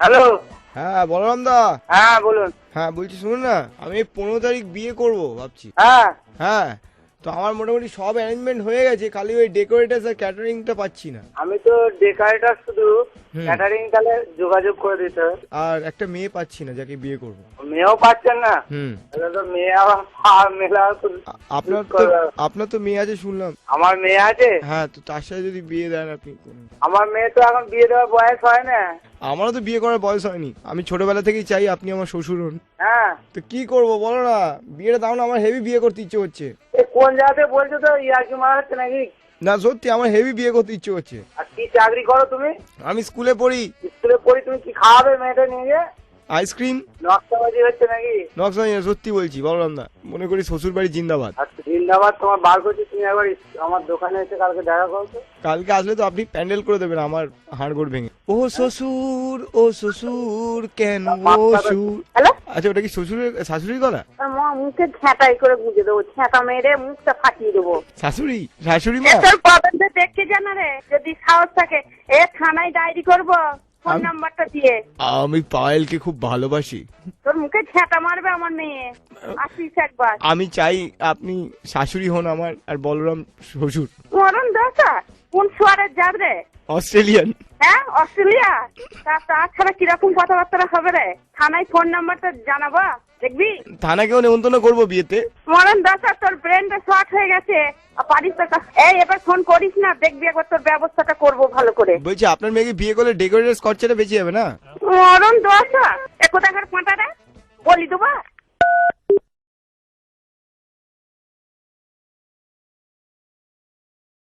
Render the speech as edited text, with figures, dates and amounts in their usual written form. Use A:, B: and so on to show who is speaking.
A: Hello.
B: হ্যাঁ বলরাম দা।
A: হ্যাঁ বলুন।
B: হ্যাঁ বলছি শুনুন না, আমি 15 তারিখ বিয়ে করব ভাবছি।
A: হ্যাঁ
B: হ্যাঁ, তো আমার মোটামুটি সব অ্যারেঞ্জমেন্ট হয়ে গেছে, খালি ওই ডেকোরেটার আর ক্যাটারিংটা পাচ্ছি না।
A: আমি তো ডেকারেটার শুধু
B: হুম।
A: ক্যাটারিং তাহলে যোগাযোগ করে দিতে হবে।
B: আর একটা মেয়ে পাচ্ছি না যাকে বিয়ে করব।
A: মেয়েও পাচ্ছেন না?
B: হুম।
A: তাহলে তো মেয়ে আবার মেলা তো
B: আপনার তো
A: করবে।
B: আপনার তো মেয়ে আছে শুনলাম।
A: আমার মেয়ে আছে।
B: হ্যাঁ, তো তার সাথে যদি বিয়ে দেন আপনি।
A: আমার মেয়ে তো এখন বিয়ে দেওয়ার বয়স হয় না।
B: আমারও তো বিয়ে করার বয়স হয়নি, আমি ছোটবেলা থেকেই চাই আপনি আমার শ্বশুর হন।
A: হ্যাঁ,
B: তো কি করব বলো না, বিয়েটা দাও না, আমার হেভি বিয়ে করতে ইচ্ছে হচ্ছে।
A: এ কোন জায়গাতে বলছো তো, ইয়ার্কি মারাচ্ছে নাকি?
B: না সত্যি আমার হেভি বিয়ে করতে ইচ্ছে হচ্ছে।
A: আর কি চাকরি করো তুমি?
B: আমি স্কুলে পড়ি।
A: স্কুলে পড়ি, তুমি কি খাওয়াবে মেয়েটা নিয়ে গিয়ে?
B: আইসক্রিম।
A: নকশাবাজি হচ্ছে নাকি?
B: নকশা সত্যি বলছি বলরাম না, মনে করি শ্বশুর বাড়ি জিন্দাবাদ।
A: আচ্ছা জিন্দাবাদ তোমার বার করছি, তুমি একবার আমার দোকানে এসে কালকে দেখা করছো।
B: কালকে আসলে তো আপনি প্যান্ডেল করে দেবেন আমার হাড়গোড় ভেঙে। ও শ্বশুর ও শ্বশুর কেন ও সুর।
C: হ্যালো,
B: আচ্ছা ওটা কি শ্বশুরের শাশুড়ির গলা?
C: মা মুখে ঝ্যাঁটাই করে গুঁজে দেবো, ঝ্যাঁটা মেরে মুখটা ফাটিয়ে দেবো।
B: শাশুড়ি মা?
C: তোর প্রবলেমটা দেখতে জানা রে, যদি সাহস থাকে থানায় ডায়েরি করবো ফোন নাম্বারটা দিয়ে।
B: আমি পায়েলকে খুব ভালোবাসি।
C: তোর মুখে ঝ্যাঁটা মারবে আমার মেয়ে, আসিস একবার।
B: আমি চাই আপনি শাশুড়ি হন আমার, আর বলরাম শ্বশুর।
C: মরণ দশা কোন সোয়ারের জাত রে?
B: অস্ট্রেলিয়ান।
C: হ্যাঁ অস্ট্রেলিয়া? তাছাড়া কিরকম কথাবার্তা হবে রে? থানায় ফোন নাম্বারটা জানাবা, দেখবি?
B: থানাকেও নেমন্তন্ন করবো বিয়েতে।
C: মরণ দশা তোর ব্রেনটা শর্ট হয়ে গেছে, পারিস তো এবার ফোন করিস না, দেখবি একবার তোর ব্যবস্থাটা করবো ভালো করে।
B: বলছি আপনার মেয়েকে বিয়ে করলে ডেকোরেটার খরচাটা বেঁচে যাবে না?
C: মরণ দশা, কোথাকার পাঁটাটা বলি দেবা?